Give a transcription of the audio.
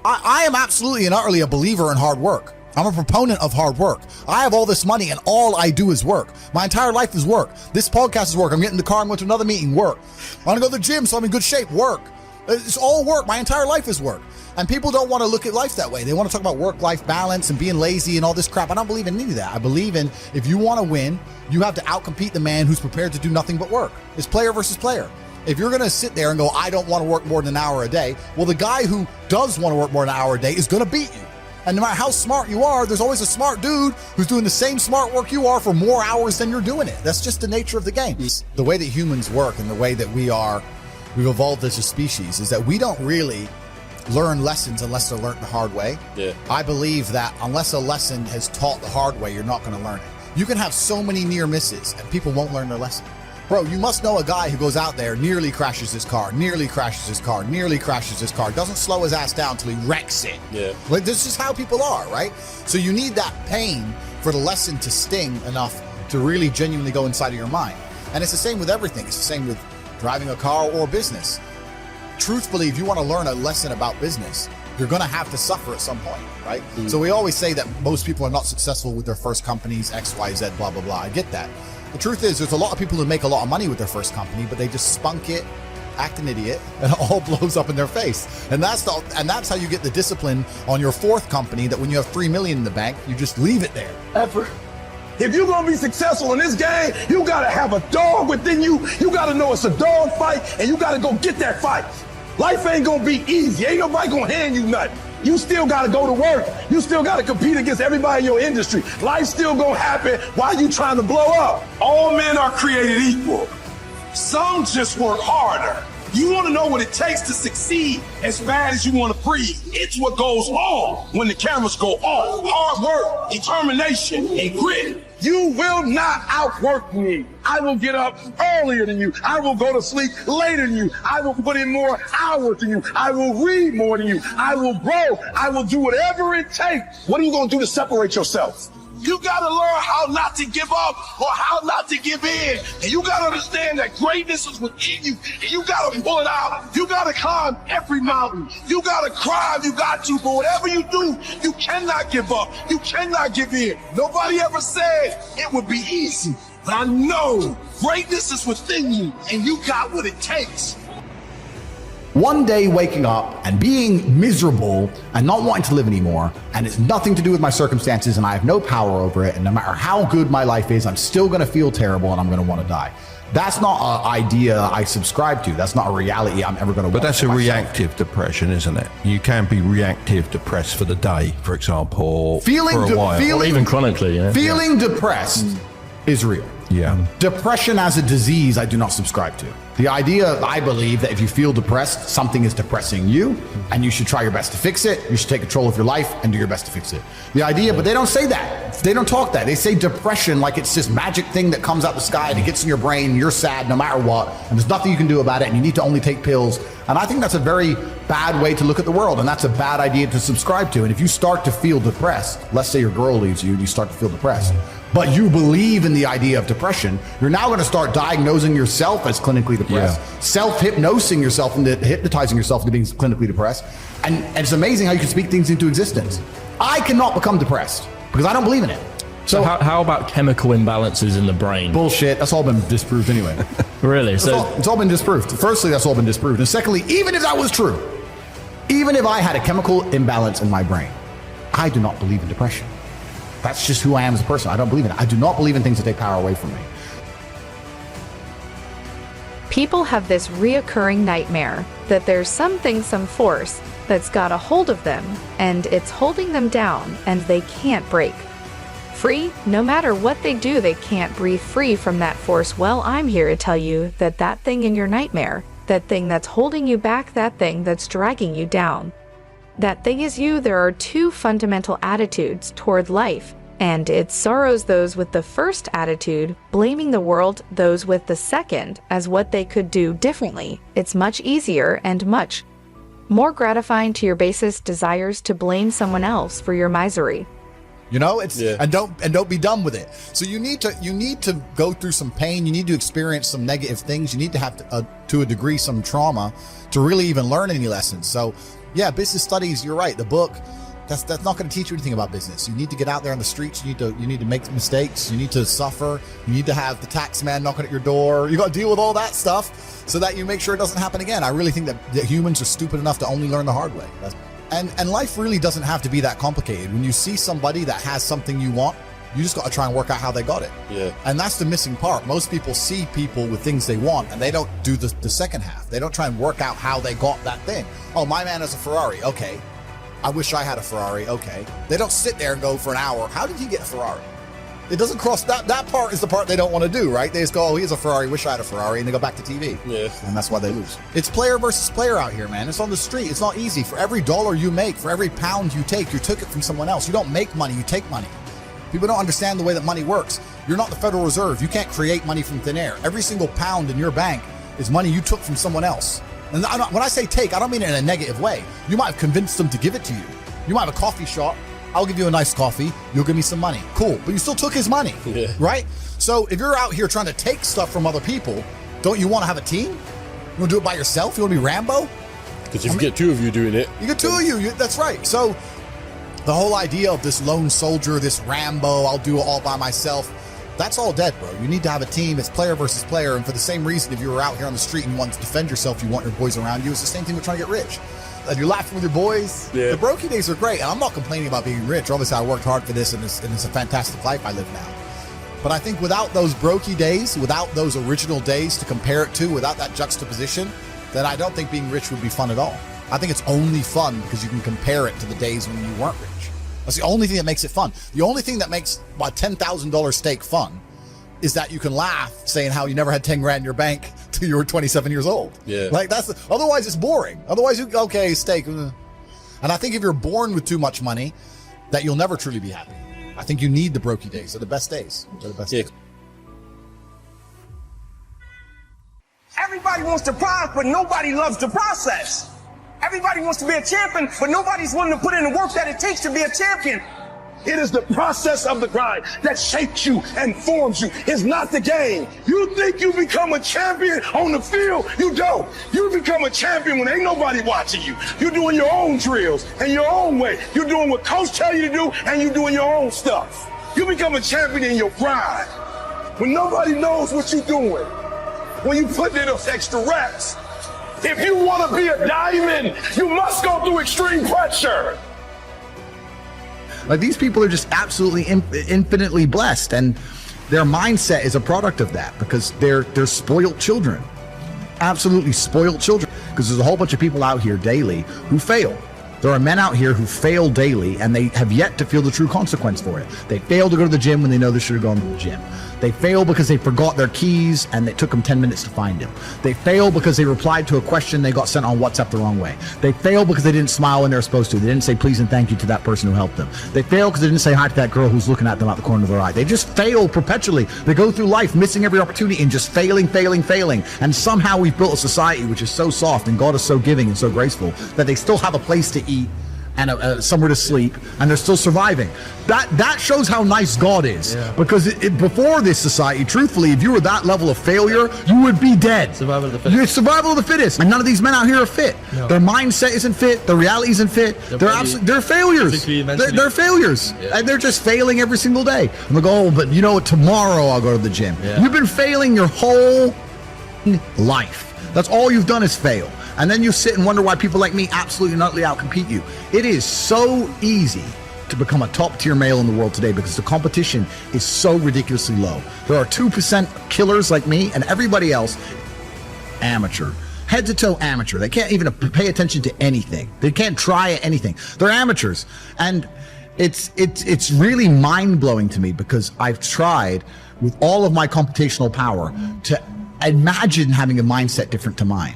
I am absolutely and utterly a believer in hard work. I'm a proponent of hard work. I have all this money and all I do is work. My entire life is work. This podcast is work. I'm getting in the car, I'm going to another meeting, work. I want to go to the gym so I'm in good shape, work. It's all work. My entire life is work. And people don't want to look at life that way. They want to talk about work-life balance and being lazy and all this crap. I don't believe in any of that. I believe in, if you want to win, you have to outcompete the man who's prepared to do nothing but work. It's player versus player. If you're going to sit there and go, I don't want to work more than an hour a day, well, the guy who does want to work more than an hour a day is going to beat you. And no matter how smart you are, there's always a smart dude who's doing the same smart work you are for more hours than you're doing it. That's just the nature of the game. The way that humans work and the way that we've evolved as a species is that we don't really learn lessons unless they're learned the hard way. Yeah. I believe that unless a lesson is taught the hard way, you're not going to learn it. You can have so many near misses and people won't learn their lesson. Bro, you must know a guy who goes out there, nearly crashes his car, nearly crashes his car, nearly crashes his car, doesn't slow his ass down until he wrecks it. Yeah. Like, this is how people are, right? So you need that pain for the lesson to sting enough to really genuinely go inside of your mind. And it's the same with everything. It's the same with driving a car or business. Truthfully, if you want to learn a lesson about business, you're going to have to suffer at some point, right? So we always say that most people are not successful with their first companies, X, Y, Z, blah, blah, blah. I get that. The truth is, there's a lot of people who make a lot of money with their first company, but they just spunk it, act an idiot, and it all blows up in their face. And that's how you get the discipline on your fourth company, that when you have $3 million in the bank, you just leave it there. Effort. If you're gonna be successful in this game, you gotta have a dog within you. You gotta know it's a dog fight, and you gotta go get that fight. Life ain't gonna be easy. Ain't nobody gonna hand you nothing. You still gotta go to work. You still gotta compete against everybody in your industry. Life's still gonna happen while you trying to blow up. All men are created equal. Some just work harder. You wanna know what it takes to succeed as bad as you wanna breathe. It's what goes on when the cameras go off. Hard work, determination, and grit. You will not outwork me. I will get up earlier than you. I will go to sleep later than you. I will put in more hours than you. I will read more than you. I will grow. I will do whatever it takes. What are you going to do to separate yourself? You got to learn how not to give up or how not to give in. And you got to understand that greatness is within you. And you got to pull it out. You got to climb every mountain. You got to climb. You got to. But whatever you do, you cannot give up. You cannot give in. Nobody ever said it would be easy. But I know greatness is within you. And you got what it takes. One day waking up and being miserable and not wanting to live anymore, and it's nothing to do with my circumstances and I have no power over it, and no matter how good my life is, I'm still going to feel terrible and I'm going to want to die. That's not an idea I subscribe to. That's not a reality I'm ever going to want. But that's a reactive depression, isn't it? You can be reactive depressed for the day, for example, feeling for a while. Or even chronically, yeah. Feeling depressed is real. Yeah. Depression as a disease, I do not subscribe to. The idea, I believe, that if you feel depressed, something is depressing you, and you should try your best to fix it. You should take control of your life and do your best to fix it. The idea, but they don't say that. They don't talk that. They say depression like it's this magic thing that comes out the sky and it gets in your brain, and you're sad no matter what, and there's nothing you can do about it, and you need to only take pills. And I think that's a very bad way to look at the world, and that's a bad idea to subscribe to. And if you start to feel depressed, let's say your girl leaves you and you start to feel depressed, but you believe in the idea of depression, you're now going to start diagnosing yourself as clinically depressed, self-hypnosing yourself into hypnotizing yourself into being clinically depressed. And it's amazing how you can speak things into existence. I cannot become depressed because I don't believe in it. So how about chemical imbalances in the brain? Bullshit. That's all been disproved anyway. Really? It's all been disproved. Firstly, that's all been disproved. And secondly, even if that was true, even if I had a chemical imbalance in my brain, I do not believe in depression. That's just who I am as a person. I don't believe in it. I do not believe in things that take power away from me. People have this reoccurring nightmare that there's something, some force that's got a hold of them and it's holding them down and they can't break free. No matter what they do, they can't breathe free from that force. Well, I'm here to tell you that that thing in your nightmare, that thing that's holding you back, that thing that's dragging you down, that thing is you. There are two fundamental attitudes toward life, and it sorrows those with the first attitude, blaming the world, those with the second as what they could do differently. It's much easier and much more gratifying to your basest desires to blame someone else for your misery. You know, and don't be done with it. So you need to go through some pain. You need to experience some negative things. You need to have to a degree some trauma to really even learn any lessons. So Yeah, business studies, you're right. The book, that's not going to teach you anything about business. You need to get out there on the streets. You need to make mistakes. You need to suffer. You need to have the tax man knocking at your door. You got to deal with all that stuff so that you make sure it doesn't happen again. I really think that humans are stupid enough to only learn the hard way. And life really doesn't have to be that complicated. When you see somebody that has something you want, you just got to try and work out how they got it. Yeah. And that's the missing part. Most people see people with things they want and they don't do the second half. They don't try and work out how they got that thing. Oh, my man has a Ferrari. Okay. I wish I had a Ferrari. Okay. They don't sit there and go for an hour, how did he get a Ferrari? It doesn't cross that part is the part they don't want to do, right? They just go, oh, he has a Ferrari, wish I had a Ferrari, and they go back to TV. Yeah. And that's why they lose. It's player versus player out here, man. It's on the street. It's not easy. For every dollar you make, for every pound you take, you took it from someone else. You don't make money, you take money. People don't understand the way that money works. You're not the Federal Reserve. You can't create money from thin air. Every single pound in your bank is money you took from someone else. And when I say take, I don't mean it in a negative way. You might have convinced them to give it to you. You might have a coffee shop. I'll give you a nice coffee. You'll give me some money. Cool. But you still took his money, right? So if you're out here trying to take stuff from other people, don't you want to have a team? You want to do it by yourself? You want to be Rambo? Because if you get two of you doing it. You get two of you. That's right. So the whole idea of this lone soldier, this Rambo, I'll do it all by myself, that's all dead, bro. You need to have a team. It's player versus player. And for the same reason, if you were out here on the street and you want to defend yourself, you want your boys around you. It's the same thing with trying to get rich. And you're laughing with your boys. Yeah. The brokey days are great. And I'm not complaining about being rich. Obviously, I worked hard for this, and it's a fantastic life I live now. But I think without those brokey days, without those original days to compare it to, without that juxtaposition, then I don't think being rich would be fun at all. I think it's only fun because you can compare it to the days when you weren't rich. That's the only thing that makes it fun. The only thing that makes a $10,000 steak fun is that you can laugh saying how you never had 10 grand in your bank till you were 27 years old. Yeah. Like otherwise it's boring. Otherwise okay, steak. And I think if you're born with too much money, that you'll never truly be happy. I think you need the brokey days. They're the best days. They're the best days. Everybody wants to prize, but nobody loves the process. Everybody wants to be a champion, but nobody's willing to put in the work that it takes to be a champion. It is the process of the grind that shapes you and forms you. It's not the game. You think you become a champion on the field? You don't. You become a champion when ain't nobody watching you. You're doing your own drills and your own way. You're doing what coach tell you to do, and you're doing your own stuff. You become a champion in your grind when nobody knows what you're doing. When you put in those extra reps. If you want to be a diamond, you must go through extreme pressure. Like, these people are just absolutely infinitely blessed, and their mindset is a product of that because they're spoiled children, absolutely spoiled children. Because there's a whole bunch of people out here daily who fail. There are men out here who fail daily, and they have yet to feel the true consequence for it. They fail to go to the gym when they know they should have gone to the gym. They fail because they forgot their keys and it took them 10 minutes to find them. They fail because they replied to a question they got sent on WhatsApp the wrong way. They fail because they didn't smile when they were supposed to. They didn't say please and thank you to that person who helped them. They fail because they didn't say hi to that girl who's looking at them out the corner of their eye. They just fail perpetually. They go through life missing every opportunity and just failing. And somehow we've built a society which is so soft and God is so giving and so graceful that they still have a place to eat and somewhere to sleep, and they're still surviving. That shows how nice God is. Yeah. Because before this society, truthfully, if you were that level of failure, you would be dead. Survival of the fittest. It's survival of the fittest. And none of these men out here are fit. No. Their mindset isn't fit. Their reality isn't fit. They're failures. They're failures. Yeah. And they're just failing every single day. And they go, oh, but you know what? Tomorrow I'll go to the gym. Yeah. You've been failing your whole life. That's all you've done is fail. And then you sit and wonder why people like me absolutely and utterly outcompete you. It is so easy to become a top tier male in the world today because the competition is so ridiculously low. There are 2% killers like me, and everybody else, amateur. Head to toe amateur. They can't even pay attention to anything. They can't try anything. They're amateurs. And it's really mind-blowing to me because I've tried with all of my computational power to imagine having a mindset different to mine.